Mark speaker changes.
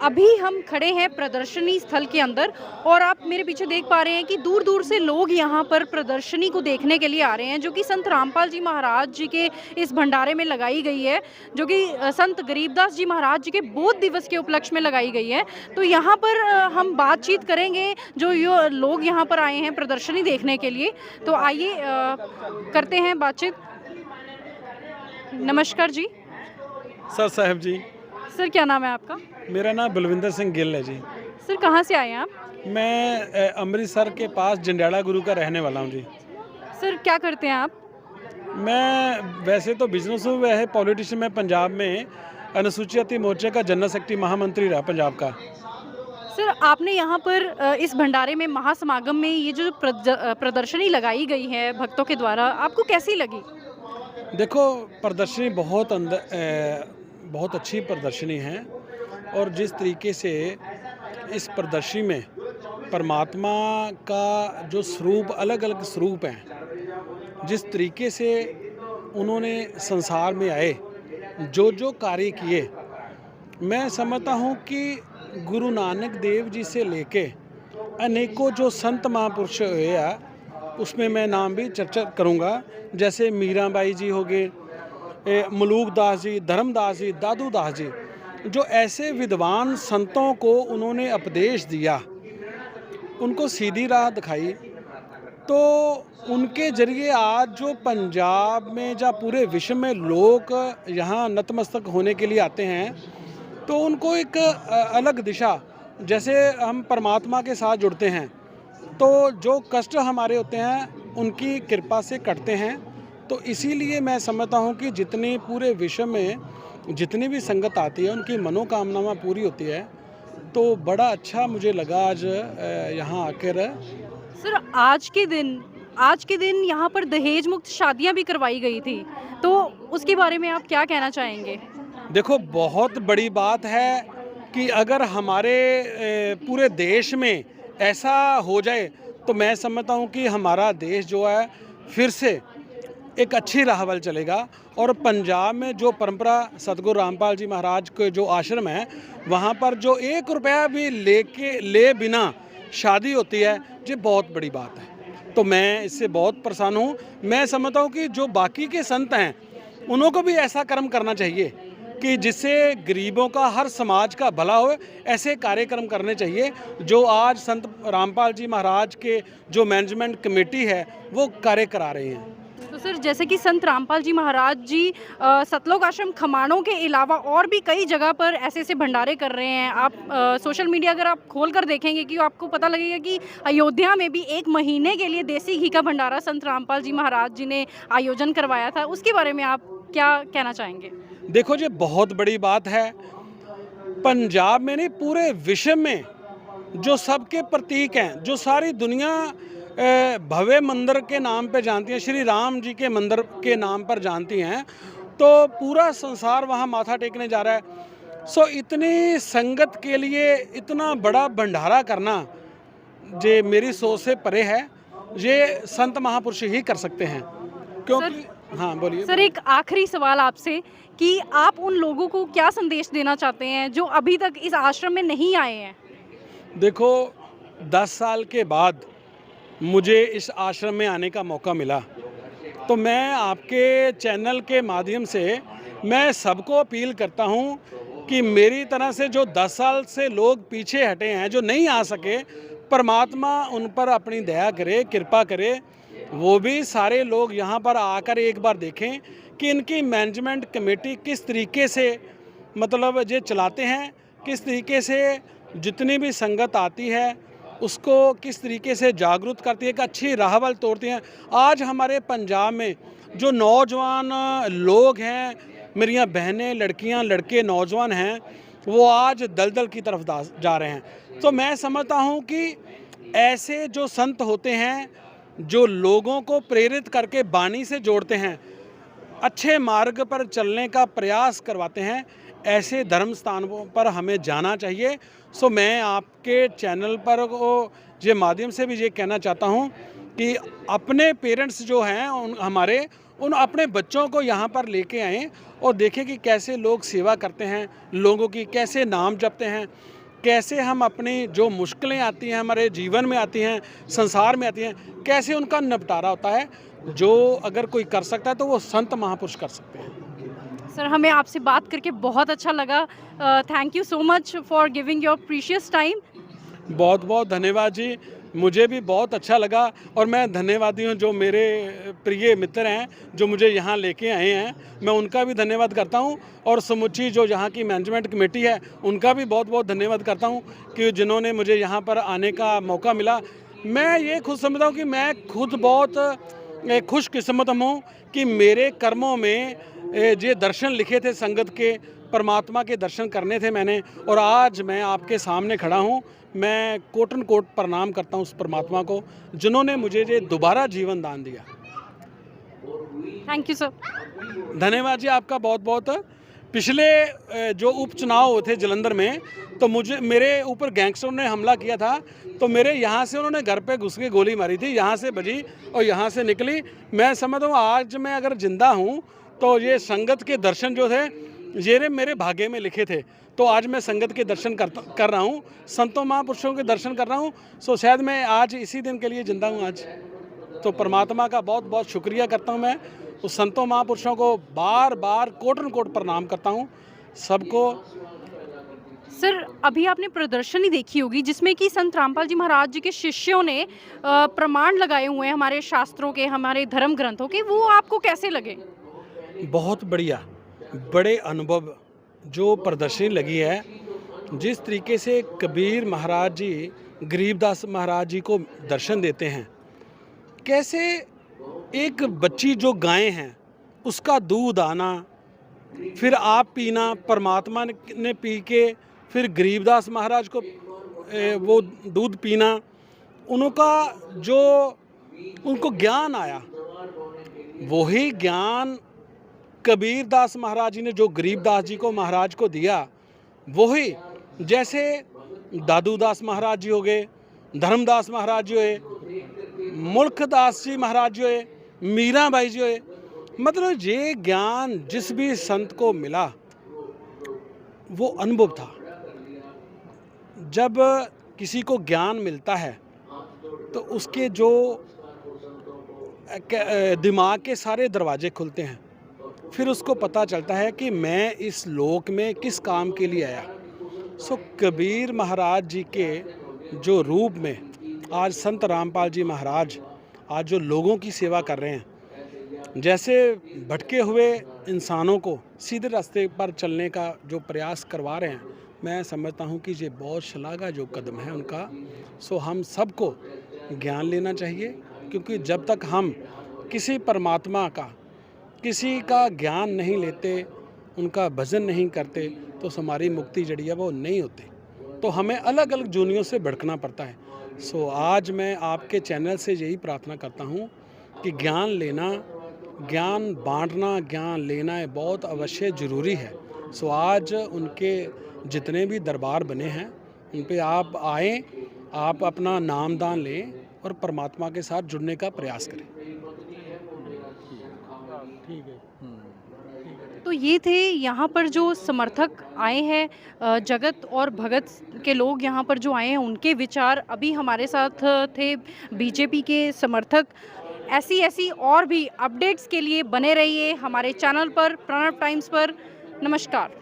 Speaker 1: अभी हम खड़े हैं प्रदर्शनी स्थल के अंदर और आप मेरे पीछे देख पा रहे हैं कि दूर दूर से लोग यहाँ पर प्रदर्शनी को देखने के लिए आ रहे हैं, जो कि संत रामपाल जी महाराज जी के इस भंडारे में लगाई गई है, जो कि संत गरीबदास जी महाराज जी के बोध दिवस के उपलक्ष्य में लगाई गई है। तो यहाँ पर हम बातचीत करेंगे जो लोग यहाँ पर आए हैं प्रदर्शनी देखने के लिए। तो आइए करते हैं बातचीत। नमस्कार जी।
Speaker 2: सर साहब जी।
Speaker 1: सर क्या नाम है आपका?
Speaker 2: मेरा नाम बलविंदर सिंह गिल है जी।
Speaker 1: सर कहाँ से आए हैं आप?
Speaker 2: मैं अमृतसर के पास जंडियाला गुरु का रहने वाला हूँ जी।
Speaker 1: सर क्या करते हैं आप?
Speaker 2: मैं वैसे तो बिजनेस हूँ, वह पॉलिटिशियन में पंजाब में अनुसूचित जाति मोर्चे का जनरल सेक्रेटरी महामंत्री रहा पंजाब का।
Speaker 1: सर आपने यहाँ पर इस भंडारे में महासमागम में ये जो प्रदर्शनी लगाई गई है भक्तों के द्वारा, आपको कैसी लगी?
Speaker 2: देखो, प्रदर्शनी बहुत अच्छी प्रदर्शनी है और जिस तरीके से इस प्रदर्शनी में परमात्मा का जो स्वरूप, अलग अलग स्वरूप हैं, जिस तरीके से उन्होंने संसार में आए, जो कार्य किए, मैं समझता हूँ कि गुरु नानक देव जी से लेके अनेकों जो संत महापुरुष हुए हैं, उसमें मैं नाम भी चर्चा करूँगा। जैसे मीराबाई जी हो गए, मलूक दास जी, धर्मदास जी, दादू दास जी, जो ऐसे विद्वान संतों को उन्होंने उपदेश दिया, उनको सीधी राह दिखाई, तो उनके जरिए आज जो पंजाब में या पूरे विश्व में लोग यहाँ नतमस्तक होने के लिए आते हैं, तो उनको एक अलग दिशा, जैसे हम परमात्मा के साथ जुड़ते हैं, तो जो कष्ट हमारे होते हैं उनकी कृपा से कटते हैं। तो इसीलिए मैं समझता हूँ कि जितने पूरे विश्व में जितनी भी संगत आती है उनकी मनोकामना पूरी होती है। तो बड़ा अच्छा मुझे लगा आज यहाँ आकर।
Speaker 1: सर आज के दिन यहाँ पर दहेज मुक्त शादियाँ भी करवाई गई थी, तो उसके बारे में आप क्या कहना चाहेंगे?
Speaker 2: देखो, बहुत बड़ी बात है कि अगर हमारे पूरे देश में ऐसा हो जाए तो मैं समझता हूँ कि हमारा देश जो है फिर से एक अच्छी राह पर चलेगा। और पंजाब में जो परंपरा सतगुरु रामपाल जी महाराज के जो आश्रम है, वहाँ पर जो 1 रुपया भी ले बिना शादी होती है, ये बहुत बड़ी बात है। तो मैं इससे बहुत प्रसन्न हूँ। मैं समझता हूँ कि जो बाकी के संत हैं उनको भी ऐसा कर्म करना चाहिए कि जिससे गरीबों का, हर समाज का भला हो, ऐसे कार्यक्रम करने चाहिए जो आज संत रामपाल जी महाराज के जो मैनेजमेंट कमेटी है वो कार्य करा रहे हैं।
Speaker 1: तो सर जैसे कि संत रामपाल जी महाराज जी सतलोक आश्रम खमाणों के अलावा और भी कई जगह पर ऐसे ऐसे भंडारे कर रहे हैं। आप सोशल मीडिया अगर आप खोल कर देखेंगे कि आपको पता लगेगा कि अयोध्या में भी 1 महीने के लिए देसी घी का भंडारा संत रामपाल जी महाराज जी ने आयोजन करवाया था। उसके बारे में आप क्या कहना चाहेंगे?
Speaker 2: देखो, ये बहुत बड़ी बात है। पंजाब में नहीं, पूरे विश्व में जो सबके प्रतीक हैं, जो सारी दुनिया भव्य मंदिर के नाम पे जानती है, श्री राम जी के मंदिर के नाम पर जानती हैं, तो पूरा संसार वहाँ माथा टेकने जा रहा है। सो इतनी संगत के लिए इतना बड़ा भंडारा करना, ये मेरी सोच से परे है। ये संत महापुरुष ही कर सकते हैं, क्योंकि हाँ बोलिए।
Speaker 1: सर एक आखिरी सवाल आपसे कि आप उन लोगों को क्या संदेश देना चाहते हैं जो अभी तक इस आश्रम में नहीं आए हैं?
Speaker 2: देखो, 10 साल के बाद मुझे इस आश्रम में आने का मौका मिला, तो मैं आपके चैनल के माध्यम से मैं सबको अपील करता हूं कि मेरी तरह से जो 10 साल से लोग पीछे हटे हैं, जो नहीं आ सके, परमात्मा उन पर अपनी दया करे, कृपा करे। वो भी सारे लोग यहाँ पर आकर एक बार देखें कि इनकी मैनेजमेंट कमेटी किस तरीके से मतलब ये चलाते हैं, किस तरीके से जितनी भी संगत आती है उसको किस तरीके से जागरूक करती है, एक अच्छी राह पर तोड़ती हैं। आज हमारे पंजाब में जो नौजवान लोग हैं, मेरी बहनें, लड़कियां, लड़के नौजवान हैं, वो आज दलदल की तरफ जा रहे हैं। तो मैं समझता हूं कि ऐसे जो संत होते हैं, जो लोगों को प्रेरित करके बानी से जोड़ते हैं, अच्छे मार्ग पर चलने का प्रयास करवाते हैं, ऐसे धर्म स्थानों पर हमें जाना चाहिए। सो मैं आपके चैनल पर ये माध्यम से भी ये कहना चाहता हूँ कि अपने पेरेंट्स जो हैं उन अपने बच्चों को यहाँ पर लेके आएँ और देखें कि कैसे लोग सेवा करते हैं, लोगों की कैसे नाम जपते हैं। कैसे हम अपनी जो मुश्किलें आती हैं, हमारे जीवन में आती हैं, संसार में आती हैं, कैसे उनका निपटारा होता है। जो अगर कोई कर सकता है तो वो संत महापुरुष कर सकते हैं।
Speaker 1: सर, हमें आपसे बात करके बहुत अच्छा लगा। Thank you so much for giving your precious time.
Speaker 2: बहुत बहुत धन्यवाद जी, मुझे भी बहुत अच्छा लगा। और मैं धन्यवादी हूँ जो मेरे प्रिय मित्र हैं जो मुझे यहाँ लेके आए हैं, मैं उनका भी धन्यवाद करता हूँ। और समुची जो यहाँ की मैनेजमेंट कमेटी है उनका भी बहुत बहुत धन्यवाद करता हूँ कि जिन्होंने मुझे यहाँ पर आने का मौका मिला। मैं ये खुद समझता हूँ कि मैं खुद बहुत खुशकिस्मत हूँ कि मेरे कर्मों में ये दर्शन लिखे थे संगत के, परमात्मा के दर्शन करने थे मैंने, और आज मैं आपके सामने खड़ा हूँ। मैं कोटन कोट प्रणाम करता हूँ उस परमात्मा को जिन्होंने मुझे ये दोबारा जीवन दान दिया।
Speaker 1: Thank you sir.
Speaker 2: धन्यवाद जी आपका बहुत बहुत। पिछले जो उपचुनाव हुए थे जलंधर में, तो मेरे ऊपर गैंगस्टरों ने हमला किया था, तो मेरे यहाँ से उन्होंने घर पे घुस के गोली मारी थी, यहाँ से बजी और यहाँ से निकली। मैं समझता हूँ आज मैं अगर जिंदा हूँ तो ये संगत के दर्शन जो थे ये मेरे भाग्य में लिखे थे। तो आज मैं संगत के दर्शन कर रहा हूँ, संतों महापुरुषों के दर्शन कर रहा हूँ। सो शायद मैं आज इसी दिन के लिए जिंदा हूँ आज। तो परमात्मा का बहुत बहुत शुक्रिया करता हूँ। मैं उस संतों महापुरुषों को बार बार कोटन कोट प्रणाम करता हूँ सबको।
Speaker 1: सर, अभी आपने प्रदर्शनी देखी होगी जिसमें कि संत रामपाल जी महाराज जी के शिष्यों ने प्रमाण लगाए हुए हैं हमारे शास्त्रों के, हमारे धर्म ग्रंथों के। वो आपको कैसे लगे?
Speaker 2: बहुत बढ़िया, बड़े अनुभव जो प्रदर्शनी लगी है। जिस तरीके से कबीर महाराज जी गरीबदास महाराज जी को दर्शन देते हैं, कैसे एक बच्ची जो गाय हैं उसका दूध आना, फिर आप पीना, परमात्मा ने पी के फिर गरीबदास महाराज को वो दूध पीना, उनका जो उनको ज्ञान आया, वही ज्ञान कबीरदास महाराज जी ने जो गरीबदास जी को महाराज को दिया, वही जैसे दादूदास महाराज जी हो गए, धर्मदास महाराज जी हुए, मुल्खदास जी महाराज जी हुए, मीराबाई जी हुए। मतलब ये ज्ञान जिस भी संत को मिला वो अनुभव था। जब किसी को ज्ञान मिलता है तो उसके जो दिमाग के सारे दरवाजे खुलते हैं, फिर उसको पता चलता है कि मैं इस लोक में किस काम के लिए आया। सो कबीर महाराज जी के जो रूप में आज संत रामपाल जी महाराज आज जो लोगों की सेवा कर रहे हैं, जैसे भटके हुए इंसानों को सीधे रास्ते पर चलने का जो प्रयास करवा रहे हैं, मैं समझता हूँ कि ये बहुत शलाघा जो कदम है उनका। सो हम सबको ज्ञान लेना चाहिए, क्योंकि जब तक हम किसी परमात्मा का, किसी का ज्ञान नहीं लेते, उनका भजन नहीं करते, तो हमारी मुक्ति जड़ी है वो नहीं होती। तो हमें अलग अलग जूनियों से भटकना पड़ता है। सो आज मैं आपके चैनल से यही प्रार्थना करता हूँ कि ज्ञान लेना, ज्ञान बांटना, ज्ञान लेना है बहुत अवश्य ज़रूरी है। सो आज उनके जितने भी दरबार बने हैं उन पे आप आएँ, आप अपना नामदान लें और परमात्मा के साथ जुड़ने का प्रयास करें। ठीक है।
Speaker 1: तो ये थे यहाँ पर जो समर्थक आए हैं, जगत और भगत के लोग यहाँ पर जो आए हैं, उनके विचार। अभी हमारे साथ थे बीजेपी के समर्थक। ऐसी और भी अपडेट्स के लिए बने रहिए हमारे चैनल पर, प्रणव टाइम्स पर। नमस्कार।